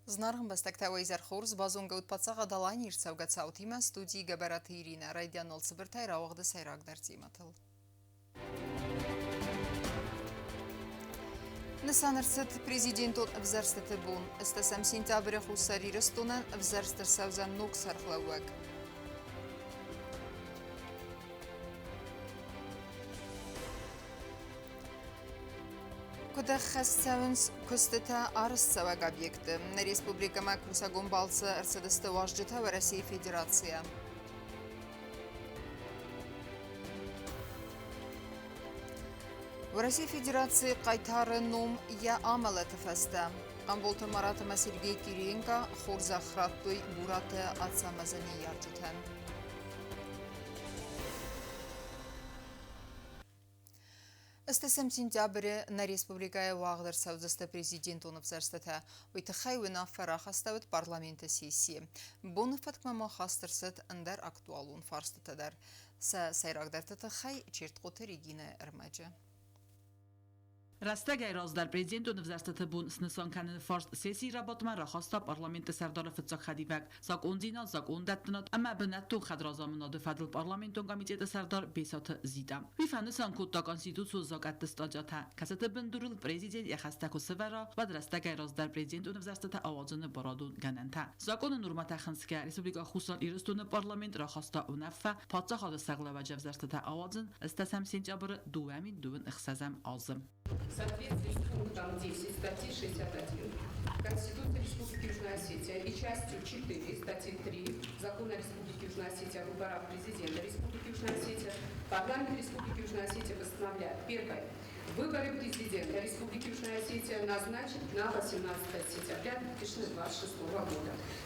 Знаргын бастактавай зархурс базунга утпацага далайн ирцавга цаутима студии габараты Ирина Райдянол Цыбыртай рауагда сайрак дарциматыл. Нысанырсыт президентот взарстыты бун. Истасам сентября хусари рыстунан взарстыр савзан нук сархлауак. Куда хасцавынс кустыта арысцавак объекты. Республика Макрусагун балсы арсадысты важджыта в России Федерация. В России Федерации қайтары ном я амала тефеста. Амболты Маратыма Сергей Кириенко хорза храттой бураты атсамазани ярджытан. Истесем сентябрь на республикая Вагдер Саудзаста президент унапсарстата. Уйтахайвина фарахаставит парламента сессии. Бонуфаткмама хастерсет андар актуалун фарстатадар. Сайрагдар татахай чертқоты Регина Эрмаджа. Растагай раздар президент университета бун снесон канен фарст сессии работман рахаста парламент сардар фцак хадивак зак ондина зак ондатнат ама бнату хадразамнад фадл парламентон комитет сардар бесат зида вифансан кутта конституцию зак аттестаджата касата бендурул президент яхаста кусвара ва растагай раздар президент университета авазын барадун гананта закон нурмата ханска республика хусал ирстун парламент рахаста унафа патса хада саглава джавзарстата авазын истасам сентябрь дуамин дувн ихсазам азым. В соответствии с пунктом 10 статьи 61 Конституции Республики Южная Осетия и частью 4 статьи 3 Закона Республики Южная Осетия о выборах президента Республики Южная Осетия, парламент Республики Южная Осетия постановляет: первое. Выборы президента Республики Южная Осетия назначить на 18 сентября 2026 года.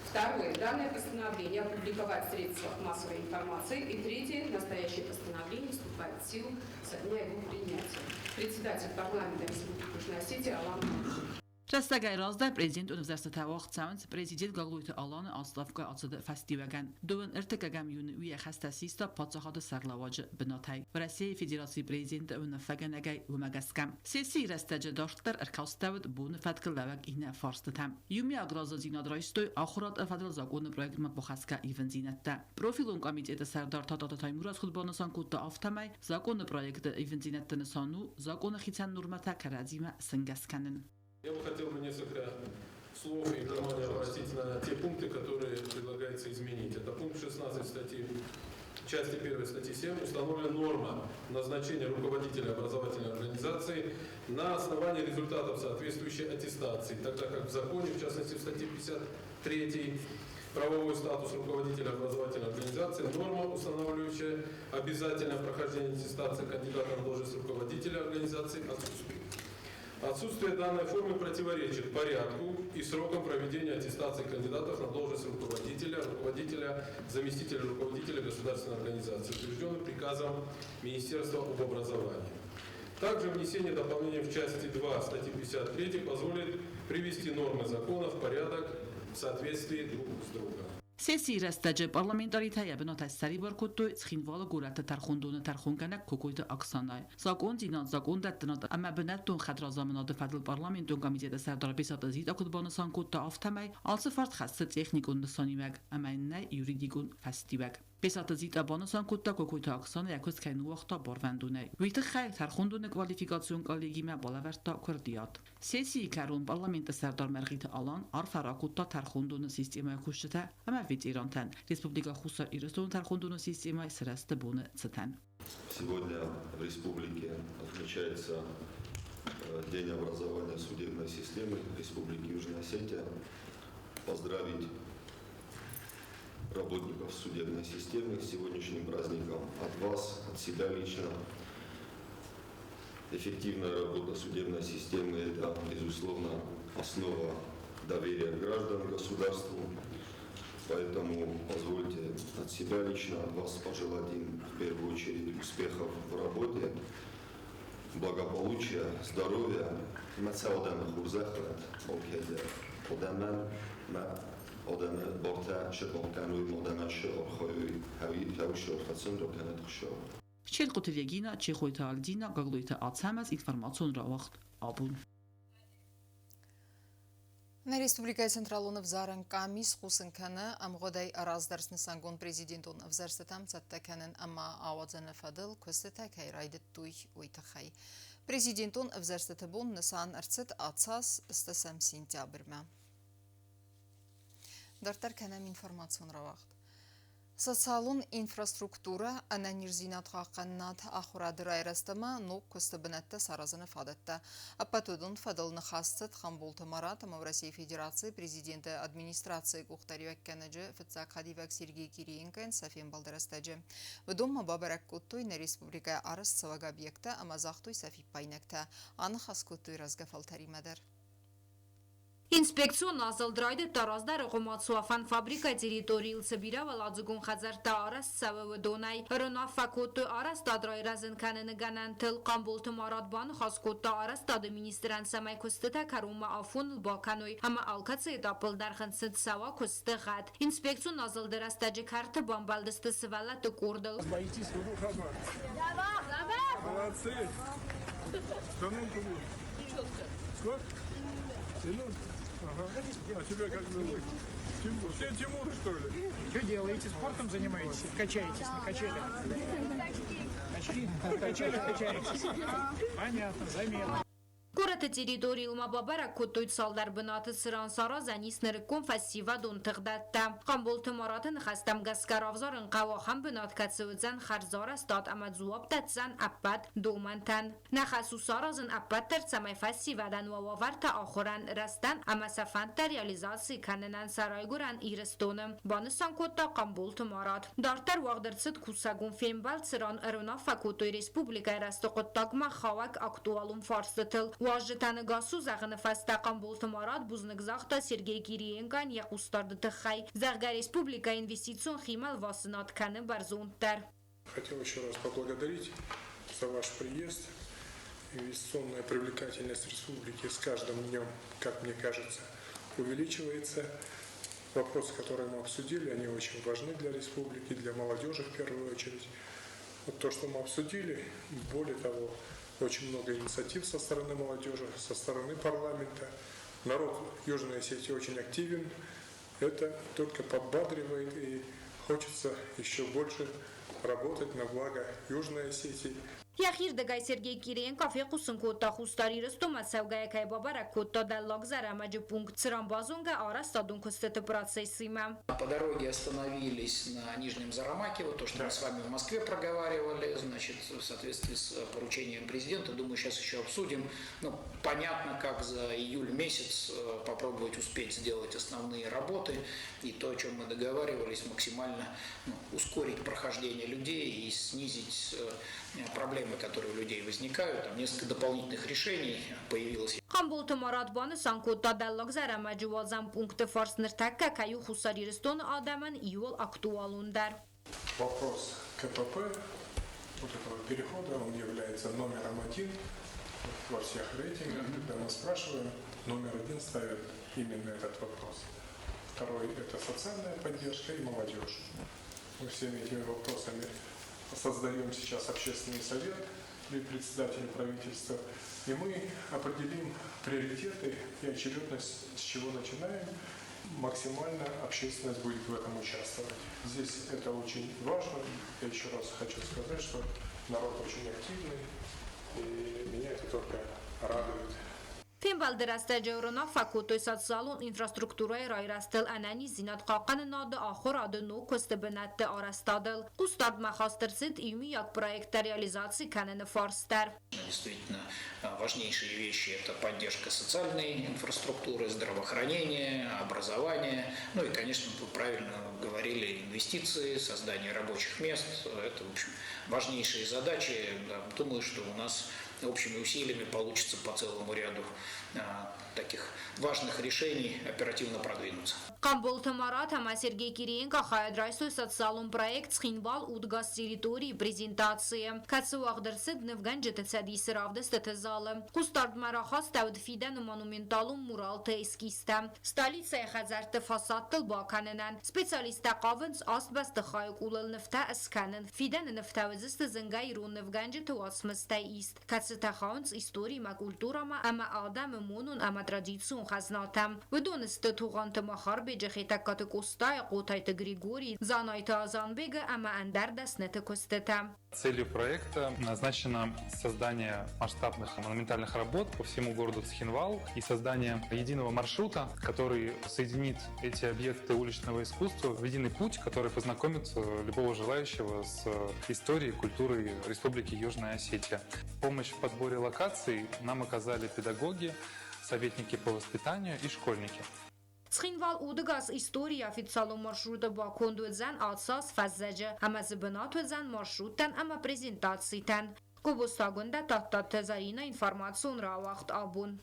Второе. Данное постановление опубликовать в средствах массовой информации. И третье. Настоящее постановление вступает в силу со дня его принятия. Председатель парламента Республики Южная Осетия Алан Муршин. Растагай раздар президент университета вaqtsaunds президент гаглуйт алан аславка ацад фестиваган дуван иртакагам юн уя хастасиста патсахад сарлаваж бнатай в России Федерации президент унафаганагай умагаскам сессии растаджа даштар аркаставд бун фаткалавак ина фарстатам юми агразазина драйстой ахрат фадл закон проект мабахаска ивензинатта профилун комитета сардар татата таймурас худбанасан кутта автамай закон проект ивензинатта сану закон хитсан нурмата каразима сингасканен. Я бы хотел бы несколько слов и внимания обратить на те пункты, которые предлагается изменить. Это пункт 16 статьи, части 1 статьи 7 установлена норма назначения руководителя образовательной организации на основании результатов соответствующей аттестации, тогда как в законе, в частности в статье 53 правовой статус руководителя образовательной организации, норма, устанавливающая обязательное прохождение аттестации кандидата на должность руководителя организации, отсутствует. Отсутствие данной формы противоречит порядку и срокам проведения аттестации кандидатов на должность руководителя, заместителя руководителя государственной организации, утвержденным приказом Министерства об образовании. Также внесение дополнений в части 2 статьи 53 позволит привести нормы закона в порядок в соответствии друг с другом. Сессии растаджи парламентаритая ябнат сарибар куттой цхинвала гурата тархундуна тархунганак кукуйда аксанай. Закон динат закон даттанат ама бнаттун хадразамнад фадл парламентун комитета сардар бисат азид акутбанасан кутта автамай алсыфарт хассы техникун дсанимаг амайнай юридикун фастиваг. Бисат азид абанасан кутта кукуйда аксан якус кайну вақта барвандунай. Вит хай тархундуна квалификацион коллегима балаверта курдият. Сессии карун парламента сардар маргита алан арфара кутта тархундуна система кушта ама Ирантан. Республика Хусар и Ростов тархундуна система сраста буна цитан. Сегодня в республике отмечается День образования судебной системы Республики Южная Осетия. Поздравить работников судебной системы с сегодняшним праздником от вас, от себя лично. Эффективная работа судебной системы – это, безусловно, основа доверия граждан к государству. Поэтому позвольте от себя лично, от вас пожелать им в первую очередь успехов в работе, благополучия, здоровья. Чел Регина, Чехойта Альдина, Гаглуйта Ацамас, информационный вахт Абун. На Республикայի Центрալուն վզարն կամիս խուսնքանը ամղոդայ առազդարսն սանգոն պրեզիդենտուն վզարստամ ծատտականն ամա ավadzանը ֆադլ քստեթակ հայրայդտ տույ ույթախայ։ Պրեզիդենտուն վզարստտբուն նսան արցտ ացաս ստասամ սինտյաբրմա։ Դարտար կանամ ինформацион равахт. Социалун инфраструктура ананирзинат хақаннат ахурадырай растама нок костабанатта саразаны фадатта. Апатудун фадалны хастыт хамбулты марат в России Федерации президента администрации Кухтаревак Канаджи Фицак Хадивак Сергей Кириенко Софием Балдарастаджи. Вдома бабарак кутуй на республика арас цавага объекта амазахтуй Софи Пайнакта. Анхас кутуй разгафалтари мадар. Ինսպեկցիոն ազալդրայդը տարազդարը գոմացուաֆան ֆաբրիկա տերիտորիիլ սբիրավալ ածուգուն խազար տա արաս սավը դոնայ հրոնա ֆակոտը արաս տադրայրազն կանը գանանտել կամբոլտը մարադբան խասկոտը արաս տադը մինիստրան սամայ կոստետա կարումա աֆուն բականոյ համա ալկացը էտապլ դարխնցտ սավա կոստը ғատ ինսպեկցիոն ազալդրաս տաջը քարտը բամբալդստը սվալա տը կորդլ Ага. А тебя как зовут? Тимур. Ты Тимур, что ли? Что делаете? Спортом занимаетесь? Качаетесь на качелях? Очки? На качелях качаетесь? Понятно, заметно. Կորատը տերիտորիիլ մաբաբարակ կոտույց սալդար բնատը սրան սարազանիս նրկոն ֆասիվա դուն տղդատտա։ Կամբոլտը մարատը նխաստամ գասկարավզարն qawախան բնատկացվծան խարզարը ստատ ամadzուապ տացան ապատ դոմանտան։ Նախասու սարազն ապատ տերցամայ ֆասիվադան վավավարտա ախորան ռաստան ամասաֆանտա ռեալիզացի կանենան սարայգուրան իրստոնը։ Բանսան կոտա կամբոլտը մարատ։ Դարտար վաղդրցըտ կուսագուն ֆեմբալ սրան ըրոնա ֆակոտոյ ռեսպուբլիկայ ռաստոկոտակմա խավակ ակտուալում ֆարստտել Ուաժետանը գասու զաղնը ֆաստական բոլտմարատ բուզնգզախտա Սերգեյ Կիրիենկան եղուստարդը տխայ Զաղգա Республика инвестицион химал васынат каны барзонтар. Хотел еще раз поблагодарить за ваш приезд. Инвестиционная привлекательность республики с каждым днем, как мне кажется, увеличивается. Вопросы, которые мы обсудили, они очень важны для республики, для молодежи в первую очередь. Вот то, что мы обсудили, более того, очень много инициатив со стороны молодежи, со стороны парламента. Народ Южной Осетии очень активен. Это только подбадривает и хочется еще больше работать на благо Южной Осетии. Яхир дагай Сергей Кириенко фекусун кота хустари растума савгая кай бабара кота даллаг зарамаджи пункт срамбазунга арастадун костета процессима. По дороге остановились на Нижнем Зарамаке, вот то, что мы с вами в Москве проговаривали, значит, в соответствии с поручением президента, думаю, сейчас еще обсудим. Ну, понятно, как за июль месяц попробовать успеть сделать основные работы и то, о чем мы договаривались, максимально ускорить прохождение людей и снизить проблемы, которые у людей возникают. Там несколько дополнительных решений появилось. Կամբոլտը մարադբանը սանկոտա դալլակ զարամաջի վազան պունկտը ֆարսնրտակա կայու խուսարիրստոն ադաման իول актуалундар. Вопрос КПП, вот этого перехода, он является номером один во всех рейтингах. Когда мы спрашиваем, номер один ставит именно этот вопрос. Второй – это социальная поддержка и молодежь. Мы всеми этими вопросами создаем сейчас общественный совет при председателе правительства, и мы определим приоритеты и очередность, с чего начинаем. Максимально общественность будет в этом участвовать. Здесь это очень важно. Я еще раз хочу сказать, что народ очень активный, и меня это только радует. Фембал дерастаджеврона факутоy социалун инфраструктурай райрастел анани зинат қақаны нады ахор ады ну костебенатты арастадыл. Кустард махастырсит ими як проекта реализации канены форстер. Действительно, важнейшие вещи – это поддержка социальной инфраструктуры, здравоохранения, образования. Ну и, конечно, вы правильно говорили, инвестиции, создание рабочих мест. Это, в общем, важнейшие задачи. Думаю, что у нас общими усилиями получится по целому ряду таких важных решений оперативно продвинуться. Камболты марат ама Сергей Кириенко хайадрайсой социалун проект схинвал удгас территории презентации. Кацуагдырсыд невганджеты цадисы равдыстыты залы. Кустард марахас тавдфиден монументалун муралты эскисты. Столица хазарты фасадтыл баканынан. Специалиста қавынс астбасты хайк улыл нефта эсканын. Фиден нефтавызысты зынгай рун невганджеты уасмыстай ист. تخانس إستوري ما كولتورا ما أما آدم مونون أما تراديسيون خزناتم ودون استتوغانت مخار بجخيتا كاتكوستا قوتايت غريغوري زانايتا زانبيغ أما أندر دسنت كوستتم. Целью проекта назначено создание масштабных монументальных работ по всему городу Цхинвал и создание единого маршрута, который соединит эти объекты уличного искусства в единый путь, который познакомит любого желающего с историей и культурой Республики Южная Осетия. Помощь в подборе локаций нам оказали педагоги, советники по воспитанию и школьники. Цхинвал удгас история официалу маршрута бакондуэдзен атсас фаззеже, ама зыбынатуэдзен маршруттен ама презентацийтен. Кубустагунда таттатезарина информацион равахт абун.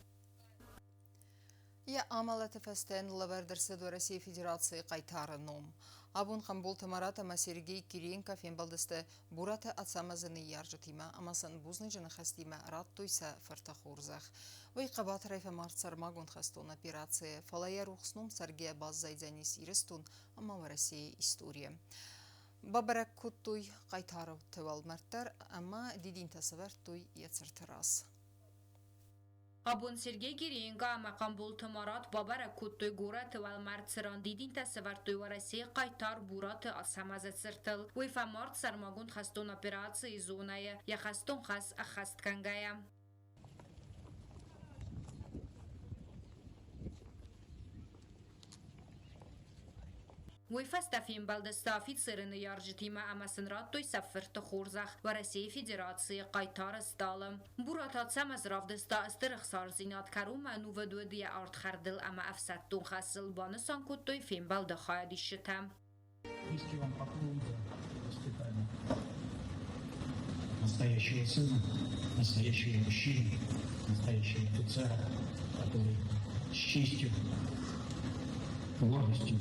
Я амалет фестен лавердерсед России Федерации кайтарыном. Абун Хамбул Тамарата Сергей Кириенко фембалдесте бурата атсамазыны яржатима, амасан бузныжыны хастима раттуйса фартахурзах. Вай қабат райфа марцар магун хастон операция, фалая рухснум Сергея Баззайдзанис ирестун, ама в России история. Бабарак куттуй кайтару тевал мартар, ама дидин тасавартуй яцертарас. Абун Сергей Кириенко амакам бул тамарат бабара куттой гурат вал марцран дидин тасавартуй в России кайтар бурат асамазет сыртыл. Уйфа март сармагун хастон операции зоная, я хастон хас ахаст кангая. Уйфастафим балдеста офицерыны яржитима амасынрат той сафферты хорзах в России Федерации кайтар сталым. Бурат самазравдеста астырых сарзинат карума нуведуэдия артхардыл ама афсаттун хасыл банысан куттой фим балды хаядишитам. Если вам по поводу воспитания настоящего сына, настоящего мужчины, настоящего офицера, который с честью, гордостью,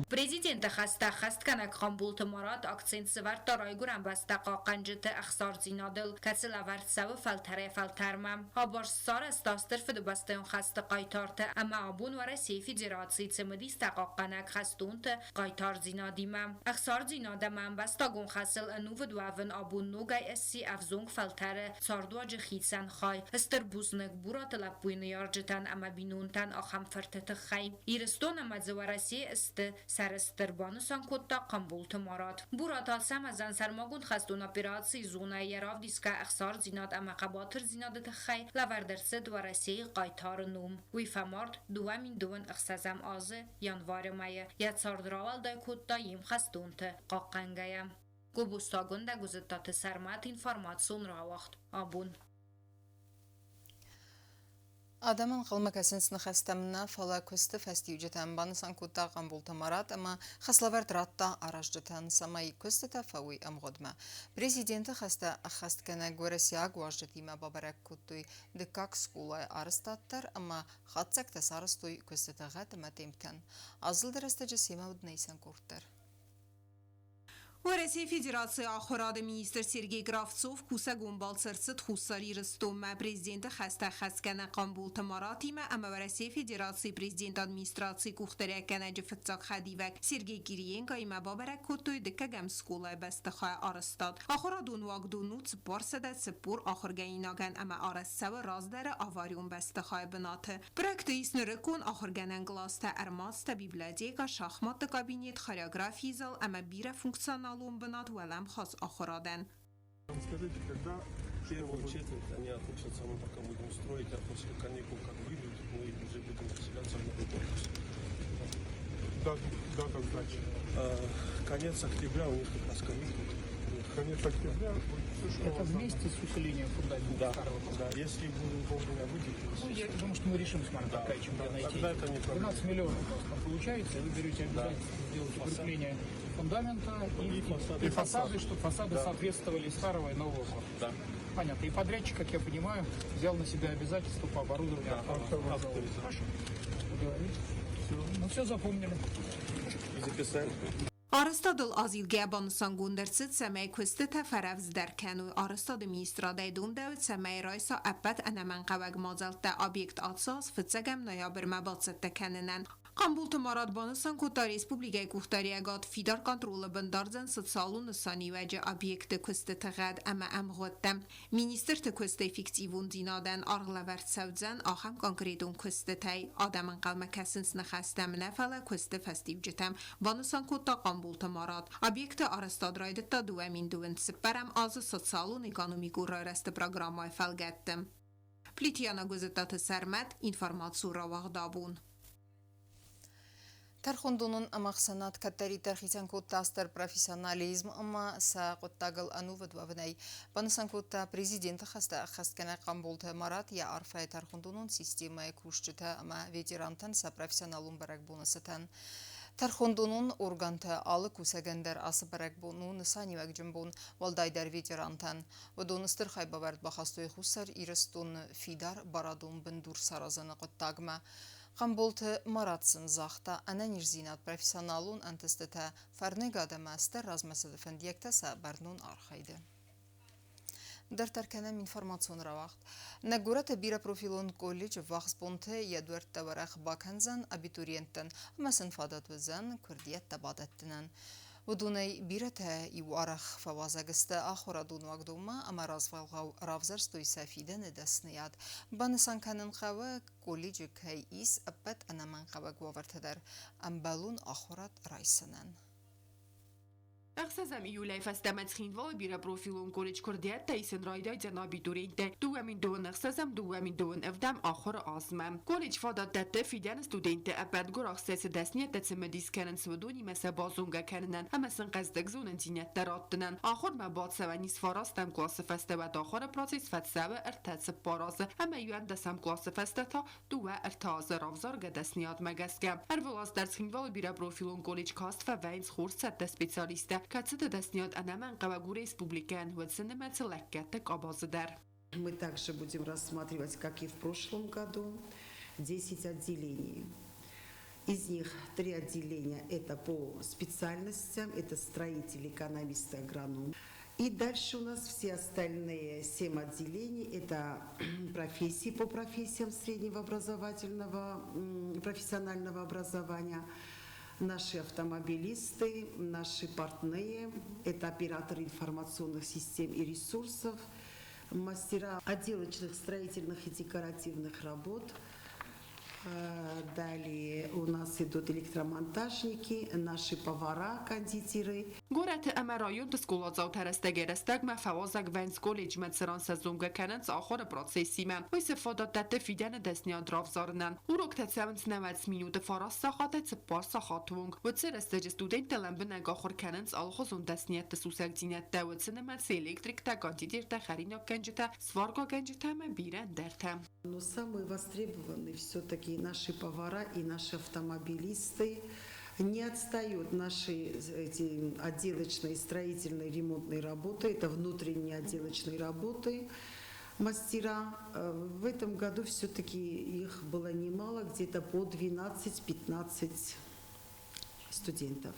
Президент хаста хастканак Хамбул Тамарат акцент севарт райгурам бастаqa qanjete axsar zinadil katsilavart savu faltare faltarmam. Habar sar astastır fid bastayon xasta qaytarta ama abun wa России Федерации цемдис taqaqanak xastunte qaytar zinadimam. Axsar zinadamam bastagun xasıl nuvad wavin abun nogay essi afzung faltare sardwaj khitsan khay. Ester buznek burat lapwin yarjetan ama binuntan axam fertet khay. Iriston ama России است سرستربان سانکوتا قنبول تمارات. برات سمزن سرماگون خستون اپراتسی زونه یراف دیسکا اخسار زیناد اما قباتر زیناد تخی لوردرسد و России قایتار نوم. وی فمارد دوامین دوان اخسازم آزه یانوار مایه یاد ساردراوال دای کوتا یم خستون ته قاقنگایم. گوبوستاگون دا گزدتات سرمات انفارماتسون را وقت آبون. Адамын қылмакасынс нахастамна фала көсті фастиюджетан банысан кутта Камбул Тамарат, ама хаславард ратта аражджетан самай көсті тафауи амгодма. Президенті хаста ахасткана гуарасиаг важжетима бабарак куттуй декак скулай арыстаттар, ама хатсакта сарыстуй көсті тағат матемтан. Азылдырасты жесема уднайсан курттар. В России Федерации охрады министр Сергей Кравцов куса гумбалцерцет хусари рыстома президента хаста хаскана Камбул Тамаратима, ама в России Федерации президент администрации кухтарякана джфцак хадивак Сергей Кириенко има бабарак кутуй декагам скулай бастахай арыстад. Охрадун вагдуну цпарсада цпур охргаинаган ама арасава раздара авариум бастахай бенате. Проект иснерекун охрганан гласта армаста библиотека шахмат кабинет хореографии зал ама бира функционал Лумбанат Валам Хас Охраден. Скажите, когда первую четверть они отучатся, мы пока будем строить, а после каникул как выйдут, мы уже будем заселяться в новый корпус. Дата сдачи. Конец октября у них как раз каникул. Конец октября. Это вместе с усилением фундамента старого. Да, если будем вовремя выделить. Я думаю, что мы решим с Марком Аркадьевичем найти. Тогда это не проблема. 12 миллионов у вас там получается, вы берете обязательно сделать укрепление фундамента и фасады, чтобы фасады соответствовали старого и нового корпуса. Да. Понятно. И подрядчик, как я понимаю, взял на себя обязательства по оборудованию. Хорошо. Ну все запомнили. Записали. Arastadıl azilgə banısan gundərçit səməy küstə fərəvz dərkənu arastad ministraday dumdəvət səməy raysa əbbət ənəmən qəvəq mazaltda obyekt atsaz fıtsəgəm noyabr məbatsətdə kənənən. Qambulta Maradbanısan Kota Respublikaya Kuxtariya Gad Fidar Kontrola Bandarzan Sotsalu Nısani Vece Obyekte Kuste Tağad Ama Amgottem Minister Te Kuste Fiktivun Dinaden Arglavert Savdzan Aham Konkretun Kuste Tay Adamın Qalma Kasins Naxastem Nefala Kuste Festivcetem Banısan Kota Qambulta Marad Obyekte Arastadraydetta Duamin Duvent Siperem Azı Sotsalun Ekonomiku Röreste Programma Felgettem Plitiana Gözetatı Sermet Informatsiu Ravagdabun Тархундунун амахсанат каттари тархисан куттастер профессионализм ама са куттагыл ануват вавнай банасан кутта президент хаста хасткана Qambulta Marat я арфай тархундунун системая кушчута ама ветерантан са профессионалун барак бонусатан Тархундунун органта алы кусагендер асы барак бону нысани вакжимбун валдайдар ветерантан водоныстыр хайбавард бахастой хусар ирыстун фидар барадун бендур саразаны куттагма Qambulta Marat'sın zaxta ana nirzinat professionalun antestete farnegada master razmasıdı fendiyekte barnun arxaydı. Dar tarkanam informasyon ravaqt. Nagurata bira profilun kollej vaxs bonte yadwert tavaraq bakanzan abituriyentten ama sınfadat vizan kurdiyet tabadattinan. ودوني بيرته يوارخ فوازقسته آخر دون وقدوما أما رازفالغاو رافزرس توي سافيدة ندسنياد بانسان كانن خوا كوليج كايس أبت أنا من خوا قوارتدر أم بالون آخرات رايسنن اخسازم ایولای فستمت خینوال بیره پروفیلون کلیج کردیت تایسن رایدای جنابی دورینته دوامین دون اخسازم دوامین دون افدم آخر آزمم کلیج فادات دته فیدن استودنته ابد گور اخساس دسنیت دتسم دیسکنن سودونی مثل بازونگا کنن هم مثل قصدک زونن زینت دراتنن آخر مباد سوانیس فاراستم کلاس فسته و داخل پراسیس فتسوه ارتاز پارازه اما یوان دسم کلاس فسته تا دو ارتاز رافزار گدسنیاد مگسکم هر ولاس درس خینوال بیره پروفیلون کلیج کاست و وینز خورد ست سپیциалисте Кацета досняет анаман Кавагу республикан вот сенемется лаккатек обоздар. Мы также будем рассматривать, как и в прошлом году, 10 отделений. Из них 3 отделения это по специальностям, это строители, экономисты, агрономы. И дальше у нас все остальные 7 отделений, это профессии по профессиям среднего образовательного, профессионального образования. Наши автомобилисты, наши партнеры, это операторы информационных систем и ресурсов, мастера отделочных, строительных и декоративных работ. Далее у нас идут электромонтажники, наши повара, кондитеры. Город Амарайон тскулат заутарастагерастаг ма фавазак венс колледж медсеран сезонга канец آخر процессима. و استفاده داده فیدن دستنیاد رافزارنن. урок تسامنس 90 минуты фарас сахата цпар сахатунг. و تسر استج студент لمبن آخر канец алхозун дастният тсусак динят дават сенемат электрик та кондитер та харина канжета сварга канжета ма бирен дертам. Но самые востребованные все-таки наши повара и наши автомобилисты. Не отстают наши эти отделочные, строительные, ремонтные работы, это внутренние отделочные работы. Мастера, в этом году все-таки их было немало, где-то по 12-15 студентов.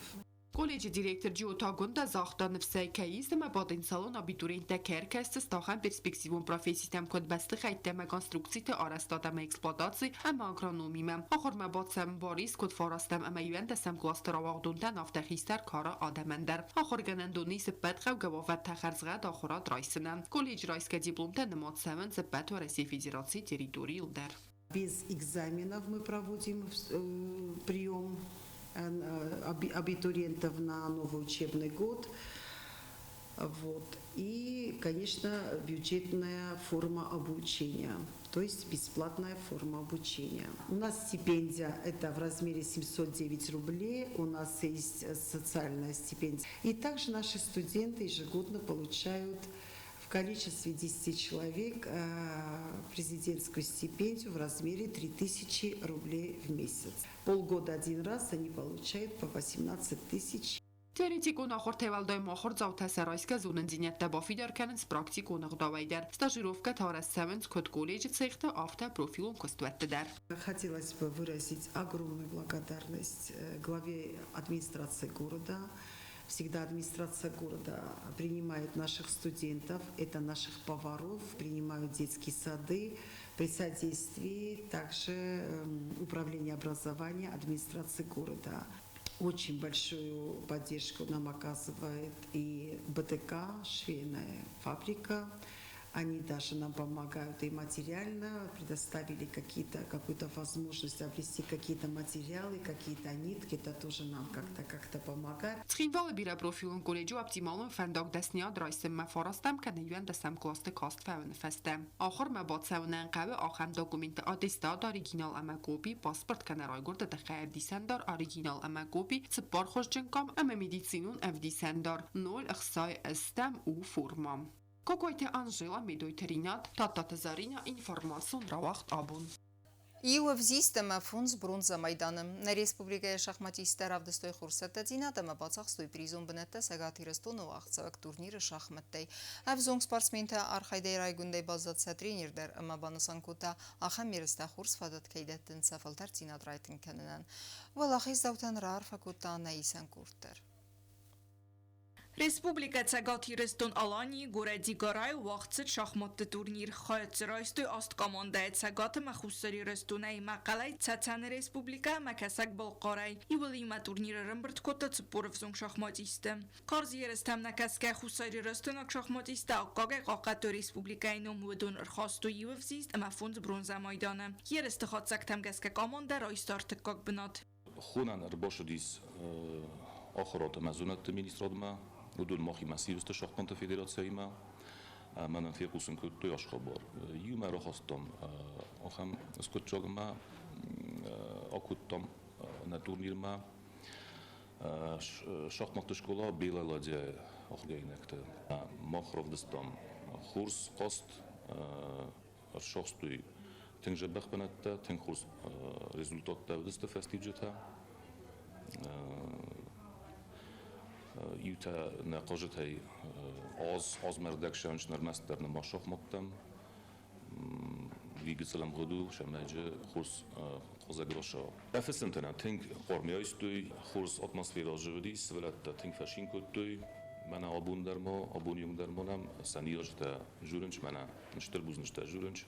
Колледж директор Джиотагунда захта нفسай кайис ма бадин салон абитуриента керкаст стахан перспективун профессиям код басты хайтема конструкциите арастадам эксплуатации ама агрономимам ахор ма бадсам барис код фарастам ама юен дасам кластер авагдундан автахистар кара адамандар ахор ганандуни сепат хав гавават тахарзга дахурат райсынам колледж райска дипломта намат саван сепат ва России Федерации территории илдар. Без экзаменов мы проводим прием абитуриентов на новый учебный год. Вот. И, конечно, бюджетная форма обучения, то есть бесплатная форма обучения. У нас стипендия это в размере 709 рублей, у нас есть социальная стипендия. И также наши студенты ежегодно получают в количестве 10 человек президентскую стипендию в размере 3000 рублей в месяц. Полгода один раз они получают по 18 000. Теоретикун ахор тевалдай махор завтасарайска зунандинят табафи дар канц практикун агдавайдар. Стажировка тарас севенс код колледж цехта авто профилун костуаттедар. Хотелось бы выразить огромную благодарность главе администрации города. Всегда администрация города принимает наших студентов, это наших поваров, принимают детские сады, при содействии также управления образования администрации города. Очень большую поддержку нам оказывает и БТК, швейная фабрика. Они даже нам помогают и материально, предоставили какую-то возможность обрести какие-то материалы, какие-то нитки, это тоже нам как-то помогает. Ցխինվալը բիրապրոֆիլն կոլեջու optimalın fəndaq dəsniya draysim mə forastam kənəyən dəsəm klaslı kast fəvən fəstəm. Axır mə batsəvnən qəvi axəm dokumenti atestat original əmə kopi, pasport kənəray gurda da xəyər disəndar original əmə kopi, sıppar xoşcınkam əmə medisinun əv disəndar, 0 ıxsay əstəm u formam. Կոկոյթե Անժելա Մեդոյթերինատ, Տատատը Զարինա, ինվորմասուն ռավախտ աբուն։ Իուվզիստը մաֆունց բրունզա մայդանım. Na Respublikaya şahmatistler avdıstoy xursatı dinatı mı batsaqstoy prizon bınette segatiristonu ağçaq turniri şahmattay. Avzong sportsmente arxayday raygunday bazatsa trenerder ama banısankuta axamirista xurs fadat keydettin safaltar dinat raytın kanınan. Valaxiz davtan rar fakuta naisan kurtar. Республика Цагաթիրստուն Ալանի գորեդի գարայ վաղցը շախմատը տուրնիր խայծրայստույ աստ կոմանդայ Цагաթը մախուսերի ռստունայ մակալայ Ցացան Ռեսպուբլիկա մակասակ բլყարայ իվլի մա տուրնիրը ռմբրտ կոտը ծպորով զոնք շախմատիստը Կարզի երստամ նակասկայ խուսերի ռստունակ շախմատիստը ակագայ qaqatő Ռեսպուբլիկայնում ուդուն ըրխաստու իվվզիստ մաֆունց բրոնզա մայդանը երստը խացակ թամգասկա կոմանդա ռայստարտը կակ բնատ Խունան ռբոշդիս ախորոտը մազունատ մինիստրոդմա Udun mochi massivste Schachmante Federației man fierkusen kutu aşkabor. Yuma rohastom ocham skutjogma akuttom na turnirma Schachmante школа Белаладе ochgeinekte. Mochrovdestom kurs kost шахстуй тенже бахпанатта тен kurs результат davdeste festivalta Юта нақожет хай аз мардак шанч нормастер на машах мактам вигицелам году шамаджа хурс хозагроша афесентена тинг қормяйстуй хурс атмосфера живдис велатта тинг фашинкуттуй мана абундармо абунюмдармонам саниожта журенч мана нштер бузншта журенч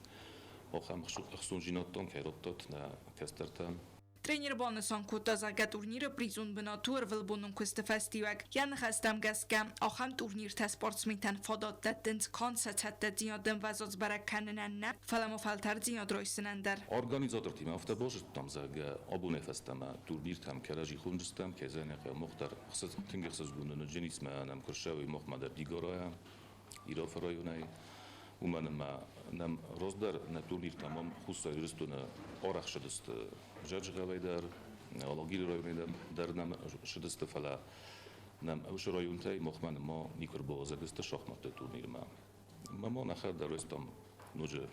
охам хсунжиноттон кайроттот на кастертан Trener Banısan Kutazarga turniri prizon binatur vilbunun kuste festival. Yani xastam gaskam axam turnir ta sportsmenten fadat dattens konset hatta diyadın vazaz barakkanenen ne falamo faltar diyad roysinender. Organizator tim hafta boştam zaga abune festama turnir tam kalaji khunjstam kezaneqa muxtar xsat tingxsaz bunun jenisma anam kurshawi muhammad digoraya irof rayonay ومن نم رصدر نتورنير تمام خصوصا يرستونا أرخ شدست جاج غويدر على جيل رايون در نم شدست فلا نم أوش رايون تاي مخمن ما نيكر بازه دست شخمت تورنير ما نخر در رستم نوجه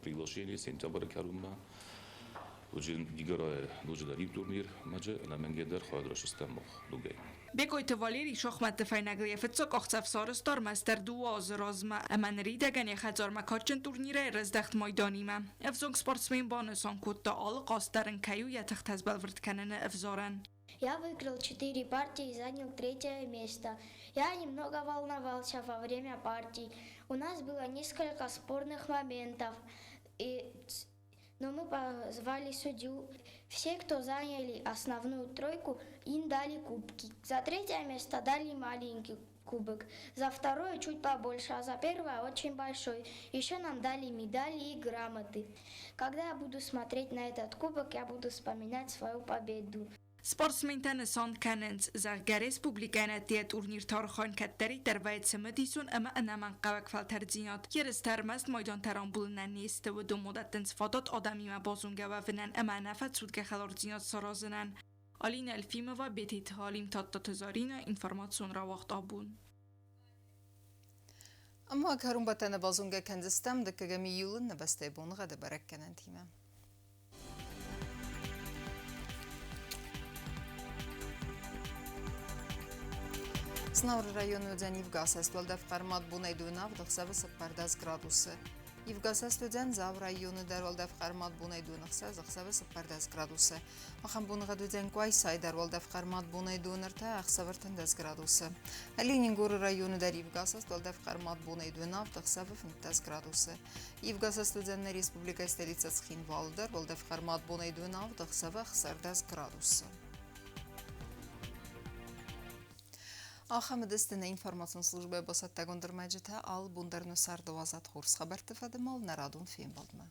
приглашение сентябрь карума وجن دیگرای نوجه داری تورنیر مجه لمنگه در خواهد رشستم دوگه بگویت والیری شخمت فینگلی فتساق اختصاف سارستار مستر دواز رازمه امن ریدگن یک هزار مکاچن تورنیره رزدخت مایدانیمه افزونگ سپورتسمین بانسان کود تا آل قاسترن کیو یا تخت از بلورد کنن افزارن Я выиграл 4 партии и занял 3-е место. Я немного волновался во время партий. У нас было несколько спорных моментов. Но мы позвали судью. Все, кто заняли основную тройку, им дали кубки. За 3-е место дали маленький кубок. За 2-е чуть побольше, а за 1-е очень большой. Еще нам дали медали и грамоты. Когда я буду смотреть на этот кубок, я буду вспоминать свою победу. Sportsmenten sand kennens zagga Respublikana det turnir tarxan katteri tervayet semedisun ama anaman qavak falterzinat yerster mast maydan tarambulunan neste ve domodatten sfadat adami ma bazunga ve venen ama nafat sudga khalorzinat sarazenen Alina Elfimova betit halim tatta tazarina informasyon ravaqt abun Ama karun batana bazunga kendistem dakikami yılın nabeste bunga da barakkenen time Snavr rayonu Dzanivgas esplaldaf qarmat bunay dunavdıq 7 градусы. Евгасастуден Зав районы Дарвалдав Хармат Бунайдунахса Захсава Сапардас градусы. Ахам Бунагадуден Квайсай Дарвалдав Хармат Бунайдунарта Ахсавартандас градусы. Ленингор районы Дар Евгасастуден Хармат Бунайдунав Захсава Финтас градусы. Евгасастуден Республика столица Цхинвал Дарвалдав Хармат Бунайдунав Захсава Хсардас градусы. Ахамедестен информационная служба Босаттагон Дермаджета Ал Бундерну Сардовазат Хорс Хабартефадемал на Радун Фимбалдма.